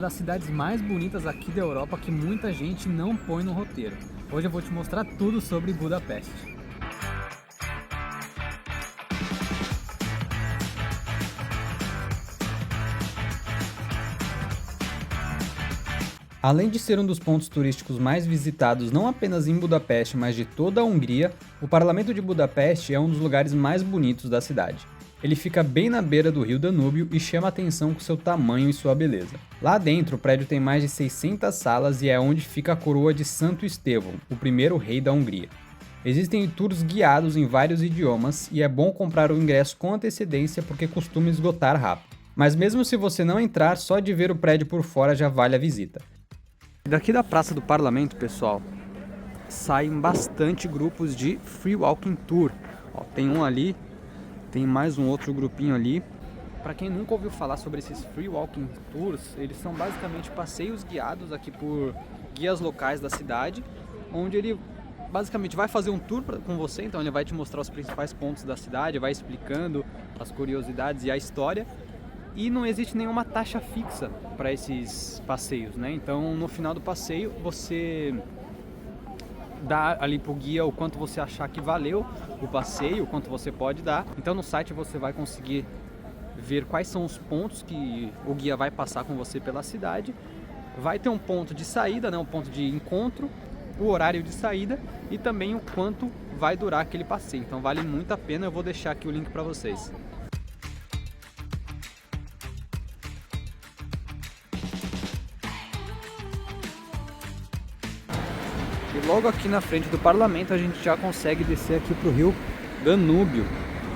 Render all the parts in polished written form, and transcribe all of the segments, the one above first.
Das cidades mais bonitas aqui da Europa que muita gente não põe no roteiro. Hoje eu vou te mostrar tudo sobre Budapeste. Além de ser um dos pontos turísticos mais visitados não apenas em Budapeste, mas de toda a Hungria, o Parlamento de Budapeste é um dos lugares mais bonitos da cidade. Ele fica bem na beira do rio Danúbio e chama atenção com seu tamanho e sua beleza. Lá dentro, o prédio tem mais de 600 salas e é onde fica a coroa de Santo Estevão, o primeiro rei da Hungria. Existem tours guiados em vários idiomas e é bom comprar o ingresso com antecedência porque costuma esgotar rápido. Mas mesmo se você não entrar, só de ver o prédio por fora já vale a visita. Daqui da Praça do Parlamento, pessoal, saem bastante grupos de Free Walking Tour. Ó, tem um ali, tem mais um outro grupinho ali. Para quem nunca ouviu falar sobre esses Free Walking Tours, eles são basicamente passeios guiados aqui por guias locais da cidade, onde ele basicamente vai fazer um tour com você, então ele vai te mostrar os principais pontos da cidade, vai explicando as curiosidades e a história. E não existe nenhuma taxa fixa para esses passeios, né? Então no final do passeio você dá ali pro guia o quanto você achar que valeu o passeio, o quanto você pode dar. Então no site você vai conseguir ver quais são os pontos que o guia vai passar com você pela cidade. Vai ter um ponto de saída, né? Um ponto de encontro, o horário de saída e também o quanto vai durar aquele passeio. Então vale muito a pena, eu vou deixar aqui o link para vocês. E logo aqui na frente do parlamento a gente já consegue descer aqui para o rio Danúbio.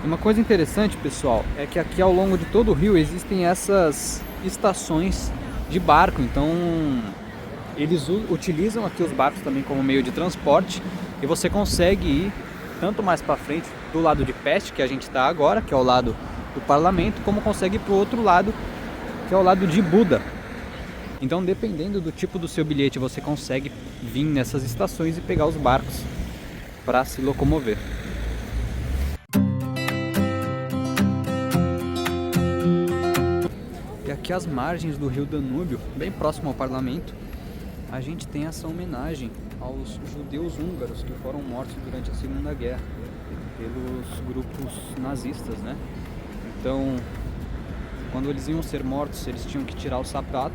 Uma coisa interessante, pessoal, é que aqui ao longo de todo o rio existem essas estações de barco. Então eles utilizam aqui os barcos também como meio de transporte e você consegue ir tanto mais para frente do lado de Peste, que a gente está agora, que é o lado do parlamento, como consegue ir para o outro lado, que é o lado de Buda. Então, dependendo do tipo do seu bilhete, você consegue vir nessas estações e pegar os barcos para se locomover. E aqui às margens do rio Danúbio, bem próximo ao parlamento, a gente tem essa homenagem aos judeus húngaros que foram mortos durante a Segunda Guerra pelos grupos nazistas, né? Então, quando eles iam ser mortos, eles tinham que tirar o sapato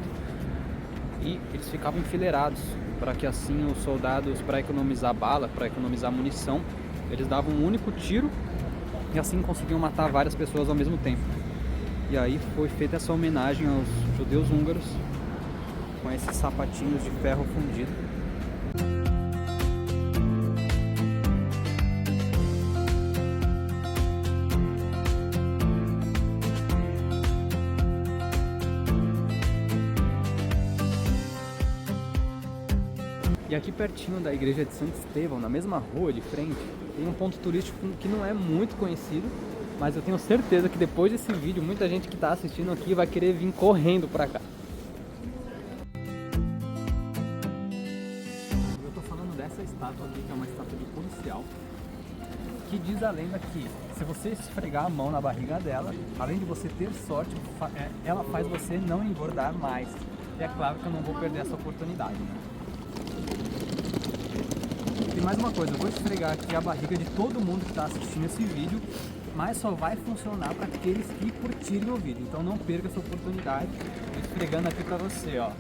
e eles ficavam enfileirados para que assim os soldados, para economizar bala, para economizar munição, eles davam um único tiro e assim conseguiam matar várias pessoas ao mesmo tempo. E aí foi feita essa homenagem aos judeus húngaros com esses sapatinhos de ferro fundido. E aqui pertinho da igreja de Santo Estevão, na mesma rua de frente, tem um ponto turístico que não é muito conhecido, mas eu tenho certeza que depois desse vídeo, muita gente que está assistindo aqui vai querer vir correndo para cá. Eu estou falando dessa estátua aqui, que é uma estátua de policial, que diz a lenda que se você esfregar a mão na barriga dela, além de você ter sorte, ela faz você não engordar mais. E é claro que eu não vou perder essa oportunidade, né? Tem mais uma coisa, eu vou esfregar aqui a barriga de todo mundo que está assistindo esse vídeo, mas só vai funcionar para aqueles que curtirem o vídeo. Então não perca essa oportunidade, esfregando aqui para você, ó.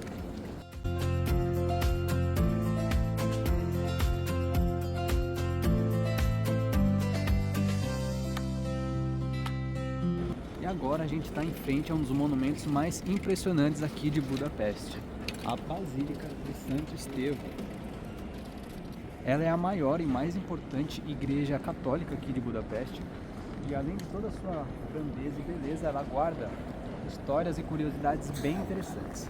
E agora a gente está em frente a um dos monumentos mais impressionantes aqui de Budapeste, a Basílica de Santo Estevão. Ela é a maior e mais importante igreja católica aqui de Budapeste e além de toda a sua grandeza e beleza, ela guarda histórias e curiosidades bem interessantes.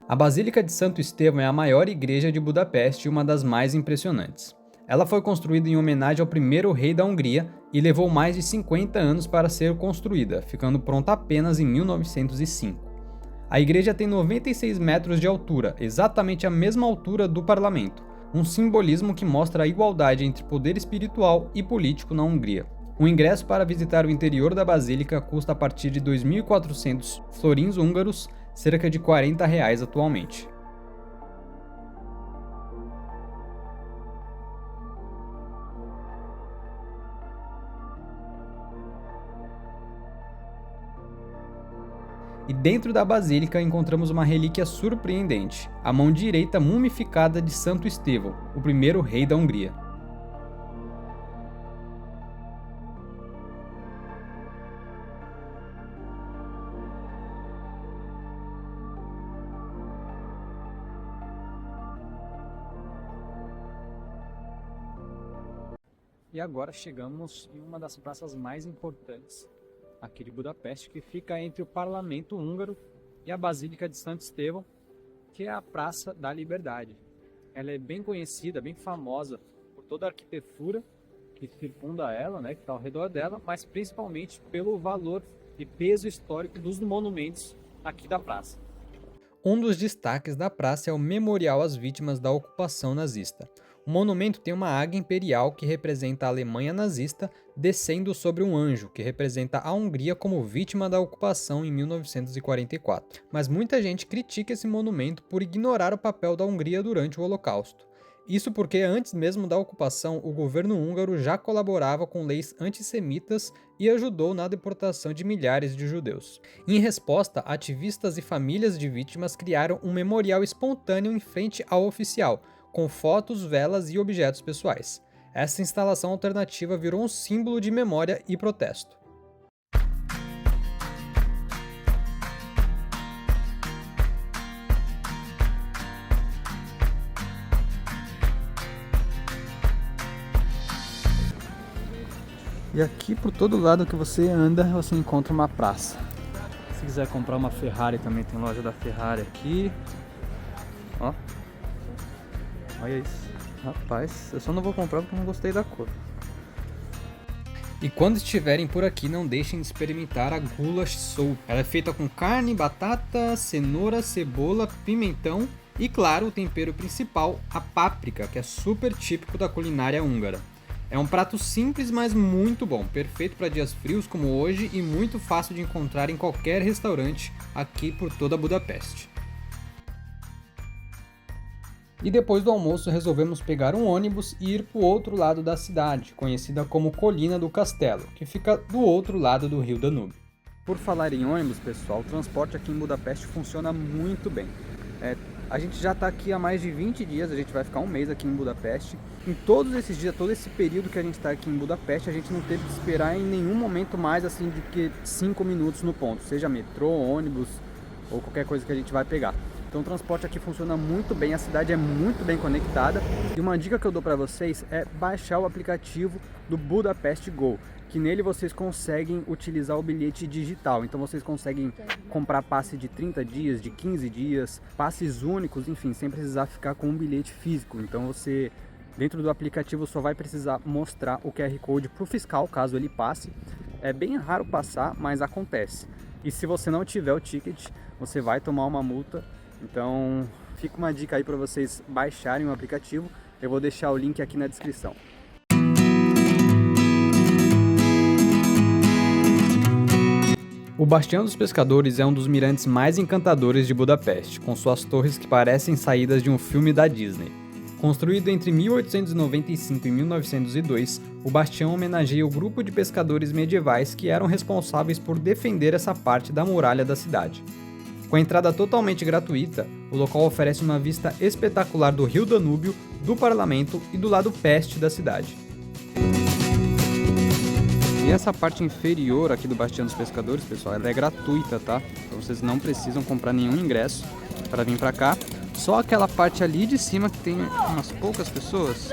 A Basílica de Santo Estevão é a maior igreja de Budapeste e uma das mais impressionantes. Ela foi construída em homenagem ao primeiro rei da Hungria e levou mais de 50 anos para ser construída, ficando pronta apenas em 1905. A igreja tem 96 metros de altura, exatamente a mesma altura do parlamento, um simbolismo que mostra a igualdade entre poder espiritual e político na Hungria. O ingresso para visitar o interior da Basílica custa a partir de 2.400 florins húngaros, cerca de R$ 40 atualmente. E dentro da basílica encontramos uma relíquia surpreendente, a mão direita mumificada de Santo Estevão, o primeiro rei da Hungria. E agora chegamos em uma das praças mais importantes aqui de Budapeste, que fica entre o Parlamento Húngaro e a Basílica de Santo Estevão, que é a Praça da Liberdade. Ela é bem conhecida, bem famosa por toda a arquitetura que circunda ela, né, que está ao redor dela, mas principalmente pelo valor e peso histórico dos monumentos aqui da praça. Um dos destaques da praça é o Memorial às Vítimas da Ocupação Nazista. O monumento tem uma águia imperial que representa a Alemanha nazista descendo sobre um anjo, que representa a Hungria como vítima da ocupação em 1944. Mas muita gente critica esse monumento por ignorar o papel da Hungria durante o Holocausto. Isso porque antes mesmo da ocupação, o governo húngaro já colaborava com leis antissemitas e ajudou na deportação de milhares de judeus. Em resposta, ativistas e famílias de vítimas criaram um memorial espontâneo em frente ao oficial, com fotos, velas e objetos pessoais. Essa instalação alternativa virou um símbolo de memória e protesto. E aqui por todo lado que você anda, você encontra uma praça. Se quiser comprar uma Ferrari, também tem loja da Ferrari aqui. Ó. Olha isso. Rapaz, eu só não vou comprar porque não gostei da cor. E quando estiverem por aqui, não deixem de experimentar a Goulash Soup. Ela é feita com carne, batata, cenoura, cebola, pimentão e, claro, o tempero principal, a páprica, que é super típico da culinária húngara. É um prato simples, mas muito bom, perfeito para dias frios como hoje e muito fácil de encontrar em qualquer restaurante aqui por toda Budapeste. E depois do almoço resolvemos pegar um ônibus e ir para o outro lado da cidade, conhecida como Colina do Castelo, que fica do outro lado do rio Danúbio. Por falar em ônibus, pessoal, o transporte aqui em Budapeste funciona muito bem. A gente já está aqui há mais de 20 dias, a gente vai ficar um mês aqui em Budapeste. Em todos esses dias, todo esse período que a gente está aqui em Budapeste, a gente não teve que esperar em nenhum momento mais assim do que 5 minutos no ponto, seja metrô, ônibus ou qualquer coisa que a gente vai pegar. Então o transporte aqui funciona muito bem, a cidade é muito bem conectada. E uma dica que eu dou para vocês é baixar o aplicativo do Budapest Go, que nele vocês conseguem utilizar o bilhete digital. Então vocês conseguem comprar passe de 30 dias, de 15 dias, passes únicos, enfim, sem precisar ficar com um bilhete físico. Então você, dentro do aplicativo, só vai precisar mostrar o QR Code para o fiscal, caso ele passe. É bem raro passar, mas acontece. E se você não tiver o ticket, você vai tomar uma multa. Então fica uma dica aí para vocês baixarem o aplicativo. Eu vou deixar o link aqui na descrição. O Bastião dos Pescadores é um dos mirantes mais encantadores de Budapeste, com suas torres que parecem saídas de um filme da Disney. Construído entre 1895 e 1902, o bastião homenageia o grupo de pescadores medievais que eram responsáveis por defender essa parte da muralha da cidade. Com a entrada totalmente gratuita, o local oferece uma vista espetacular do rio Danúbio, do parlamento e do lado peste da cidade. E essa parte inferior aqui do Bastião dos Pescadores, pessoal, ela é gratuita, tá? Então vocês não precisam comprar nenhum ingresso para vir para cá. Só aquela parte ali de cima que tem umas poucas pessoas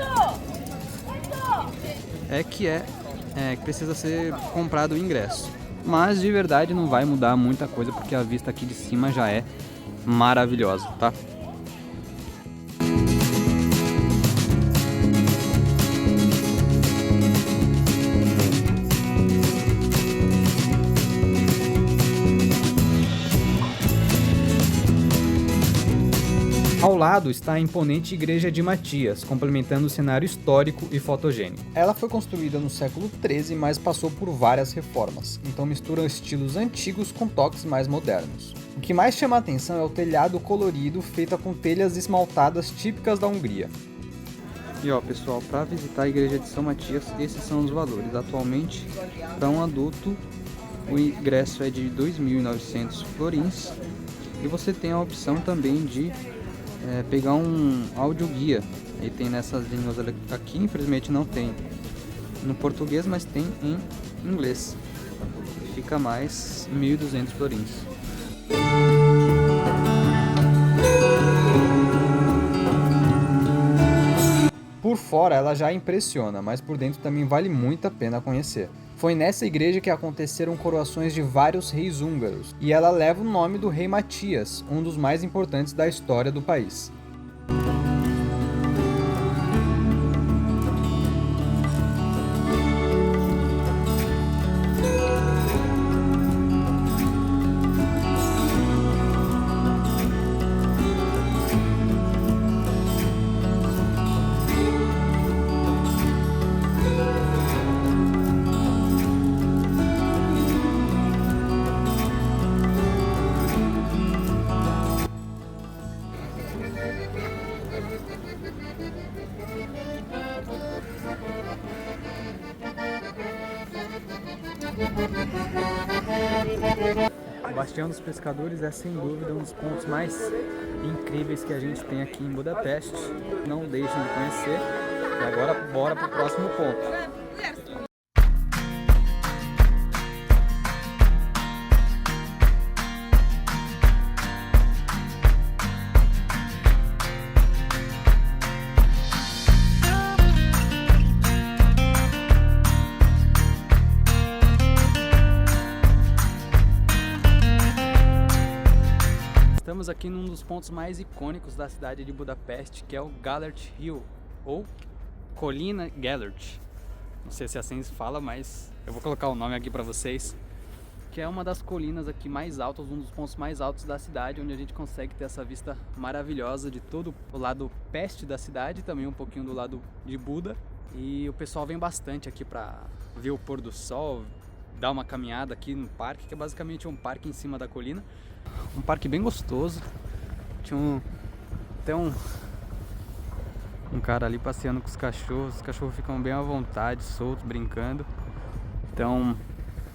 que precisa ser comprado o ingresso. Mas de verdade não vai mudar muita coisa porque a vista aqui de cima já é maravilhosa, tá? Ao lado está a imponente Igreja de Matias, complementando o cenário histórico e fotogênico. Ela foi construída no século XIII, mas passou por várias reformas, então mistura estilos antigos com toques mais modernos. O que mais chama a atenção é o telhado colorido feito com telhas esmaltadas típicas da Hungria. E ó, pessoal, para visitar a igreja de São Matias, esses são os valores. Atualmente, para um adulto, o ingresso é de 2.900 florins. E você tem a opção também de pegar um audioguia. Aí tem nessas línguas aqui, infelizmente não tem no português, mas tem em inglês. Fica mais 1.200 florins. Por fora ela já impressiona, mas por dentro também vale muito a pena conhecer. Foi nessa igreja que aconteceram coroações de vários reis húngaros, e ela leva o nome do rei Matias, um dos mais importantes da história do país. O Bastião dos Pescadores é sem dúvida um dos pontos mais incríveis que a gente tem aqui em Budapeste. Não deixem de conhecer. E agora bora pro próximo ponto. Estamos aqui num dos pontos mais icônicos da cidade de Budapeste, que é o Gellert Hill, ou Colina Gellert. Não sei se assim se fala, mas eu vou colocar o nome aqui para vocês. Que é uma das colinas aqui mais altas, um dos pontos mais altos da cidade, onde a gente consegue ter essa vista maravilhosa de todo o lado peste da cidade, também um pouquinho do lado de Buda. E o pessoal vem bastante aqui para ver o pôr do sol, dar uma caminhada aqui no parque, que é basicamente um parque em cima da colina. Um parque bem gostoso. Tinha até um cara ali passeando com os cachorros. Os cachorros ficam bem à vontade, soltos, brincando. Então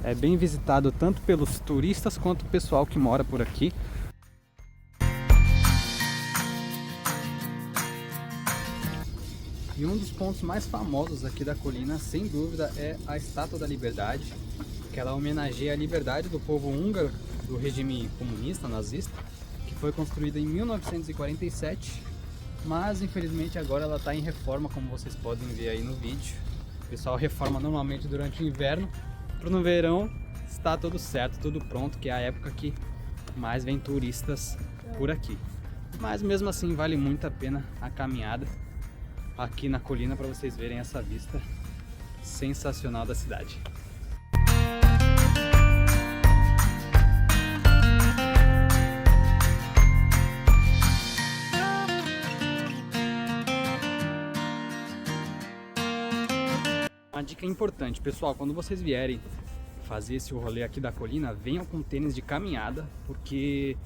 é bem visitado tanto pelos turistas quanto o pessoal que mora por aqui. E um dos pontos mais famosos aqui da colina, sem dúvida, é a Estátua da Liberdade, que ela homenageia a liberdade do povo húngaro do regime comunista, nazista, que foi construída em 1947, mas infelizmente agora ela está em reforma, como vocês podem ver aí no vídeo. O pessoal reforma normalmente durante o inverno, para no verão está tudo certo, tudo pronto, que é a época que mais vem turistas por aqui. Mas mesmo assim vale muito a pena a caminhada aqui na colina para vocês verem essa vista sensacional da cidade. Uma dica importante, pessoal, quando vocês vierem fazer esse rolê aqui da colina, venham com tênis de caminhada, porque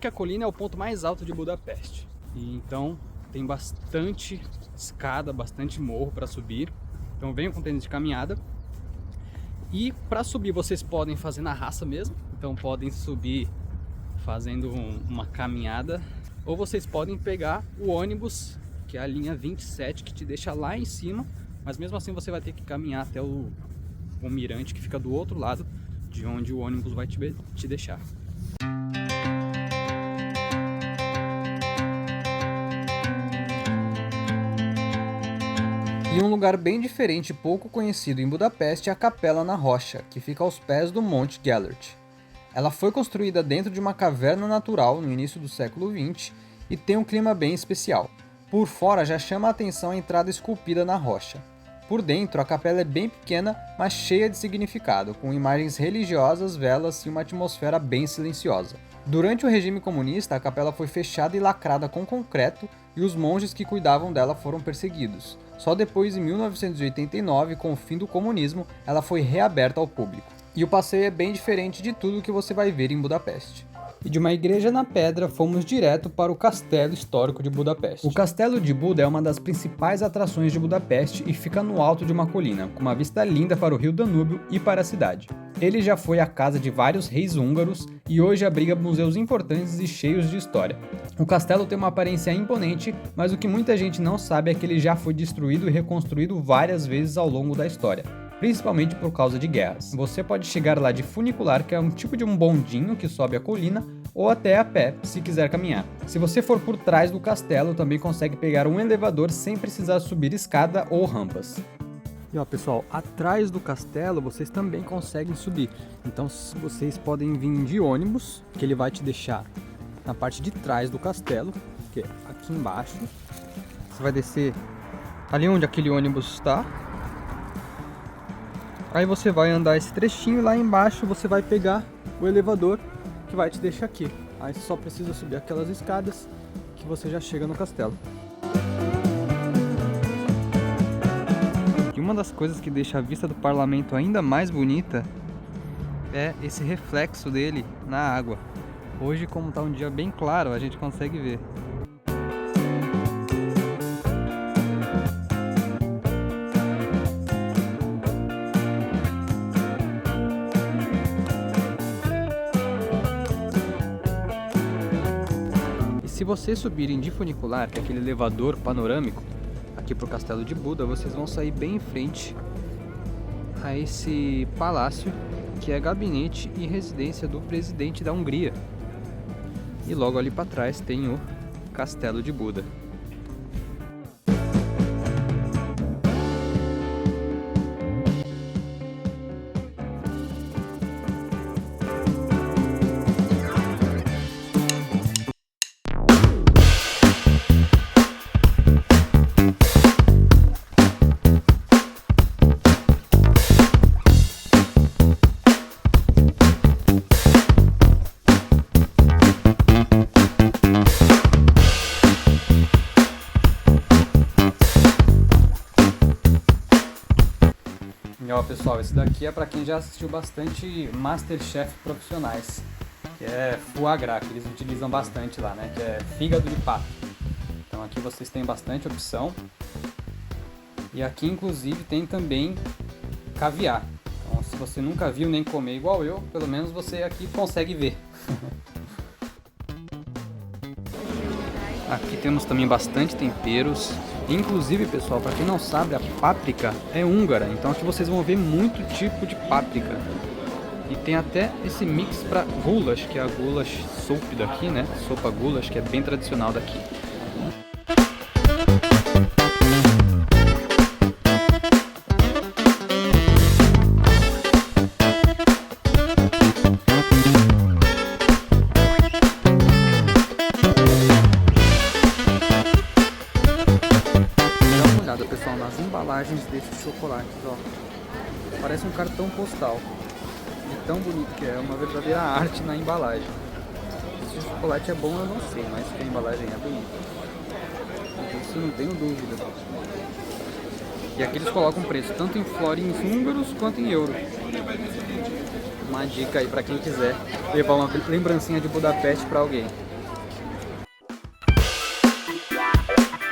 que a colina é o ponto mais alto de Budapeste, e então tem bastante escada, bastante morro para subir, então venham com tênis de caminhada. E para subir vocês podem fazer na raça mesmo, então podem subir fazendo uma caminhada, ou vocês podem pegar o ônibus, que é a linha 27, que te deixa lá em cima. Mas mesmo assim você vai ter que caminhar até o mirante, que fica do outro lado de onde o ônibus vai te deixar. E um lugar bem diferente e pouco conhecido em Budapeste é a Capela na Rocha, que fica aos pés do Monte Gellert. Ela foi construída dentro de uma caverna natural no início do século XX e tem um clima bem especial. Por fora já chama a atenção a entrada esculpida na rocha. Por dentro, a capela é bem pequena, mas cheia de significado, com imagens religiosas, velas e uma atmosfera bem silenciosa. Durante o regime comunista, a capela foi fechada e lacrada com concreto e os monges que cuidavam dela foram perseguidos. Só depois, em 1989, com o fim do comunismo, ela foi reaberta ao público. E o passeio é bem diferente de tudo que você vai ver em Budapeste. E de uma igreja na pedra, fomos direto para o Castelo Histórico de Budapeste. O Castelo de Buda é uma das principais atrações de Budapeste e fica no alto de uma colina, com uma vista linda para o rio Danúbio e para a cidade. Ele já foi a casa de vários reis húngaros e hoje abriga museus importantes e cheios de história. O castelo tem uma aparência imponente, mas o que muita gente não sabe é que ele já foi destruído e reconstruído várias vezes ao longo da história, principalmente por causa de guerras. Você pode chegar lá de funicular, que é um tipo de um bondinho que sobe a colina, ou até a pé, se quiser caminhar. Se você for por trás do castelo, também consegue pegar um elevador sem precisar subir escada ou rampas. E ó, pessoal, atrás do castelo vocês também conseguem subir. Então vocês podem vir de ônibus, que ele vai te deixar na parte de trás do castelo, que é aqui embaixo. Você vai descer ali onde aquele ônibus está. Aí você vai andar esse trechinho e lá embaixo você vai pegar o elevador que vai te deixar aqui. Aí você só precisa subir aquelas escadas que você já chega no castelo. E uma das coisas que deixa a vista do parlamento ainda mais bonita é esse reflexo dele na água. Hoje, como está um dia bem claro, a gente consegue ver. Se vocês subirem de funicular, que é aquele elevador panorâmico, aqui para o Castelo de Buda, vocês vão sair bem em frente a esse palácio, que é gabinete e residência do presidente da Hungria. E logo ali para trás tem o Castelo de Buda. E ó, pessoal, esse daqui é para quem já assistiu bastante Masterchef profissionais, que é foie gras, que eles utilizam bastante lá, né, que é fígado de pato. Então aqui vocês têm bastante opção. E aqui inclusive tem também caviar. Então se você nunca viu nem comer igual eu, pelo menos você aqui consegue ver. Aqui temos também bastante temperos. Inclusive, pessoal, para quem não sabe, a páprica é húngara, então aqui vocês vão ver muito tipo de páprica. E tem até esse mix para goulash, que é a goulash soup daqui, né? Sopa goulash, que é bem tradicional daqui. Pessoal, nas embalagens desses chocolates, ó, parece um cartão postal, de tão bonito que é, uma verdadeira arte na embalagem. Se o chocolate é bom eu não sei, mas que a embalagem é bonita, isso não tenho dúvida. E aqui eles colocam preço tanto em florins húngaros quanto em euro. Uma dica aí para quem quiser levar uma lembrancinha de Budapeste para alguém.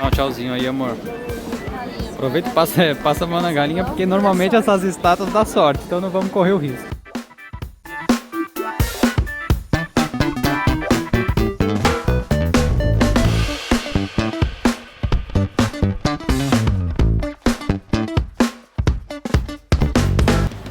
Ó, tchauzinho aí, amor. Aproveita e passa a mão na galinha, porque normalmente essas estátuas dá sorte, então não vamos correr o risco.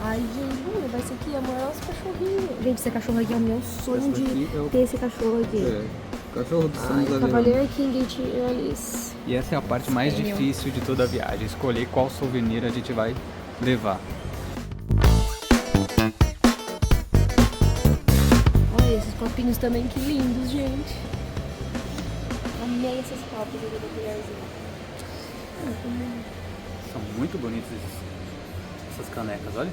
Ai, gente, vai ser aqui, amor, olha os cachorrinhos. Gente, esse cachorro aqui é o meu sonho de ter esse cachorro aqui. Cachorro do Ai, Cavalier King Alice. E essa é a parte mais difícil de toda a viagem, escolher qual souvenir a gente vai levar. Olha esses copinhos também, que lindos, gente. Amei esses copos aqui da colherzinha. São muito bonitos essas canecas, olha.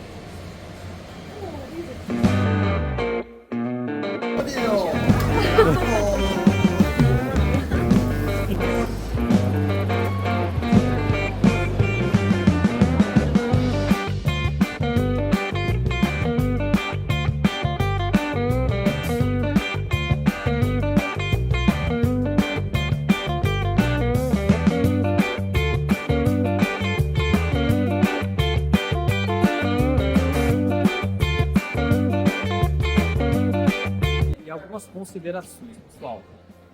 Algumas considerações, pessoal.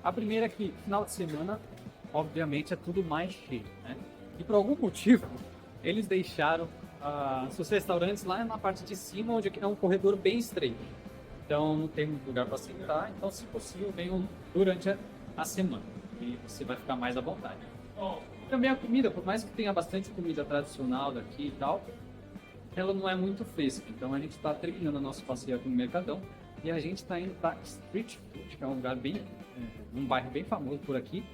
A primeira é que final de semana, obviamente, é tudo mais cheio, né? E por algum motivo, eles deixaram seus restaurantes lá na parte de cima, onde é um corredor bem estreito. Então não tem muito lugar para sentar. Então, se possível, venham durante a semana e você vai ficar mais à vontade. Também a comida, por mais que tenha bastante comida tradicional daqui e tal, ela não é muito fresca. Então a gente está terminando o nosso passeio aqui no Mercadão. E a gente está indo para Street Food, que é um lugar um bairro bem famoso por aqui.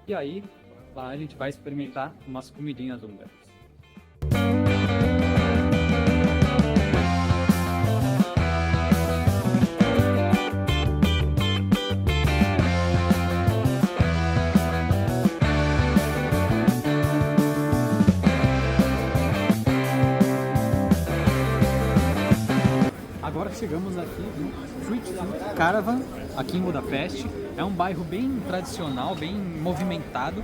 E aí, lá a gente vai experimentar umas comidinhas húngaras. Agora chegamos aqui no Street Food Caravan, aqui em Budapeste. É um bairro bem tradicional, bem movimentado.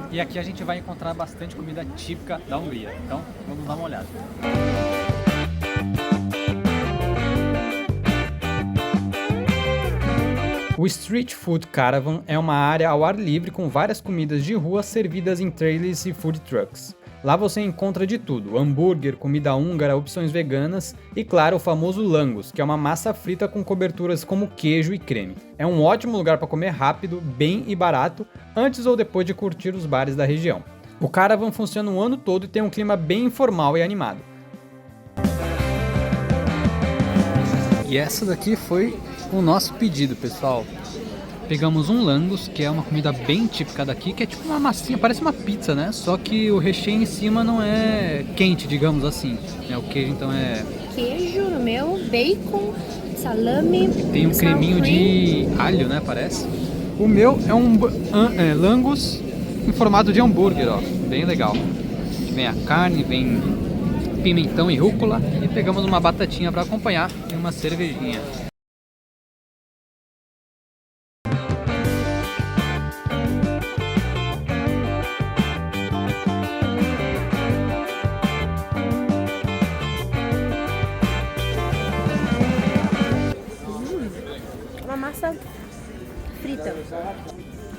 E aqui a gente vai encontrar bastante comida típica da Hungria. Então, vamos dar uma olhada. O Street Food Caravan é uma área ao ar livre com várias comidas de rua servidas em trailers e food trucks. Lá você encontra de tudo: hambúrguer, comida húngara, opções veganas e, claro, o famoso langos, que é uma massa frita com coberturas como queijo e creme. É um ótimo lugar para comer rápido, bem e barato, antes ou depois de curtir os bares da região. O Caravan funciona o ano todo e tem um clima bem informal e animado. E essa daqui foi o nosso pedido, pessoal. Pegamos um langos, que é uma comida bem típica daqui, que é tipo uma massinha, parece uma pizza, né? Só que o recheio em cima não é quente, digamos assim. O queijo então é... Queijo no meu, bacon, salame... Tem um creminho de alho, né? Parece. O meu é um langos em formato de hambúrguer, ó. Bem legal. Vem a carne, vem pimentão e rúcula. E pegamos uma batatinha para acompanhar e uma cervejinha. Massa frita.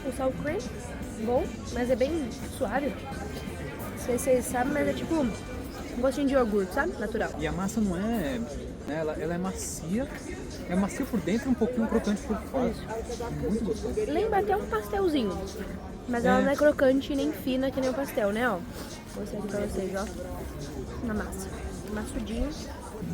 O sour cream, bom, mas é bem suave. Não sei se vocês sabem, mas é tipo um gostinho de iogurte, sabe? Natural. E a massa não é... Ela é macia. É macia por dentro e um pouquinho crocante por fora. Muito gostoso. Lembra até um pastelzinho. Mas ela não é crocante nem fina que nem o pastel, né? Ó, vou mostrar aqui pra vocês, ó. Na massa. Maçudinho.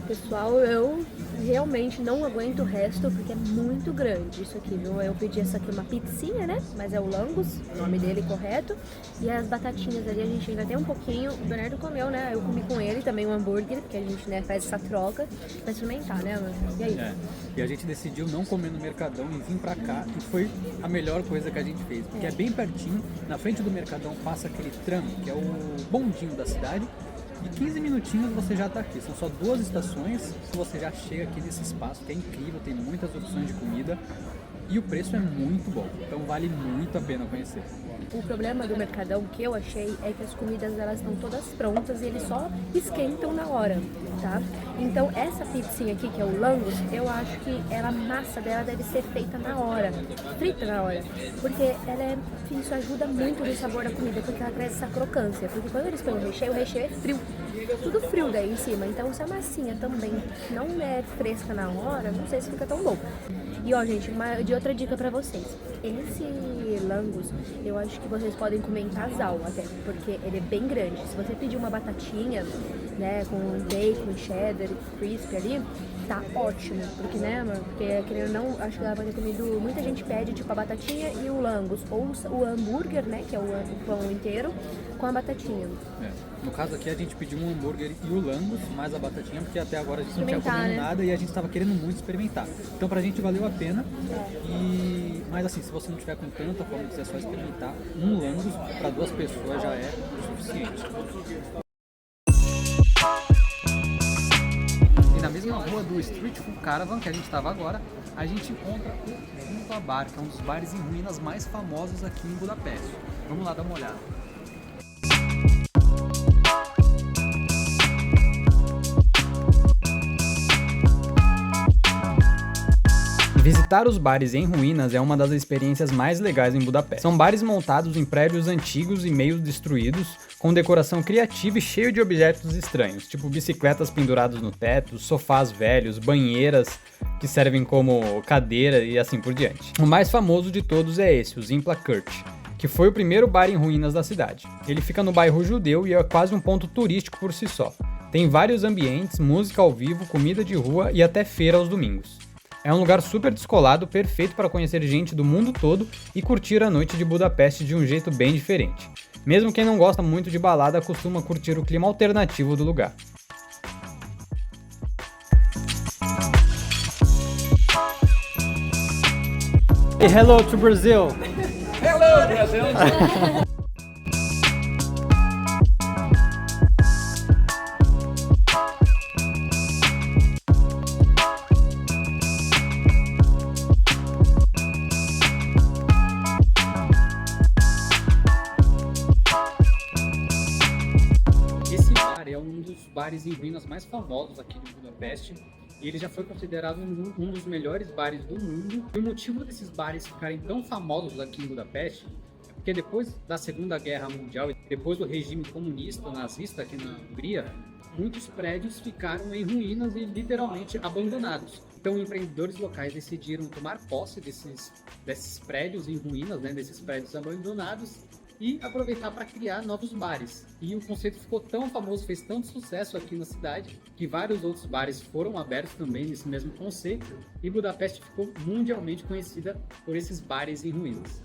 Pessoal, eu realmente não aguento o resto porque é muito grande isso aqui, viu? Eu pedi essa aqui, uma pizzinha, né? Mas é o langos, o nome dele correto. E as batatinhas ali a gente ainda tem um pouquinho. O Bernardo comeu, né? Eu comi com ele também um hambúrguer, porque a gente, né, faz essa troca pra experimentar, né, mano? E aí? E a gente decidiu não comer no Mercadão e vir pra cá, e foi a melhor coisa que a gente fez. Porque é bem pertinho, na frente do Mercadão passa aquele tram, que é o bondinho da cidade. E 15 minutinhos você já está aqui. São só 2 estações que você já chega aqui nesse espaço, que é incrível, tem muitas opções de comida e o preço é muito bom. Então vale muito a pena conhecer. O problema do Mercadão que eu achei é que as comidas elas estão todas prontas e eles só esquentam na hora, tá? Então essa pizzinha aqui, que é o langos, eu acho que a massa dela deve ser feita na hora, frita na hora, porque isso ajuda muito no sabor da comida, porque ela traz essa crocância, porque quando eles põem o recheio é frio, tudo frio daí em cima, então se a massinha também não é fresca na hora, não sei se fica tão bom. E ó, gente, outra dica pra vocês, esse langos, eu acho que vocês podem comer em casal até, porque ele é bem grande. Se você pedir uma batatinha, né, com bacon, cheddar, crispy ali, tá ótimo, porque, né, mano, porque querendo ou não, acho que ela vai ter comido, muita gente pede, tipo, a batatinha e o langos, ou o hambúrguer, né, que é o pão inteiro, com com a batatinha. No caso aqui a gente pediu um hambúrguer e o Langos, mais a batatinha, porque até agora a gente não tinha Experimentar, comido né? nada e a gente estava querendo muito experimentar. Então pra gente valeu a pena. Mas assim, se você não tiver com tanta fome, quiser só experimentar, um Langos para 2 pessoas já é o suficiente. E na mesma rua do Street Food Caravan que a gente estava agora, a gente encontra o Junta Bar, que é um dos bares em ruínas mais famosos aqui em Budapeste. Vamos lá dar uma olhada. Visitar os bares em ruínas é uma das experiências mais legais em Budapeste. São bares montados em prédios antigos e meio destruídos, com decoração criativa e cheio de objetos estranhos, tipo bicicletas penduradas no teto, sofás velhos, banheiras que servem como cadeira e assim por diante. O mais famoso de todos é esse, o Zimpla Kurt, que foi o primeiro bar em ruínas da cidade. Ele fica no bairro judeu e é quase um ponto turístico por si só. Tem vários ambientes, música ao vivo, comida de rua e até feira aos domingos. É um lugar super descolado, perfeito para conhecer gente do mundo todo e curtir a noite de Budapeste de um jeito bem diferente. Mesmo quem não gosta muito de balada costuma curtir o clima alternativo do lugar. Hello to Brazil! Hello, Brazil! Esse bar é um dos bares em ruínas mais famosos aqui de Budapeste e ele já foi considerado um dos melhores bares do mundo. E o motivo desses bares ficarem tão famosos aqui em Budapeste é porque depois da Segunda Guerra Mundial e depois do regime comunista nazista aqui na Hungria, muitos prédios ficaram em ruínas e literalmente abandonados. Então, empreendedores locais decidiram tomar posse desses prédios em ruínas, né, desses prédios abandonados, e aproveitar para criar novos bares. E o conceito ficou tão famoso, fez tanto sucesso aqui na cidade, que vários outros bares foram abertos também nesse mesmo conceito, e Budapeste ficou mundialmente conhecida por esses bares em ruínas.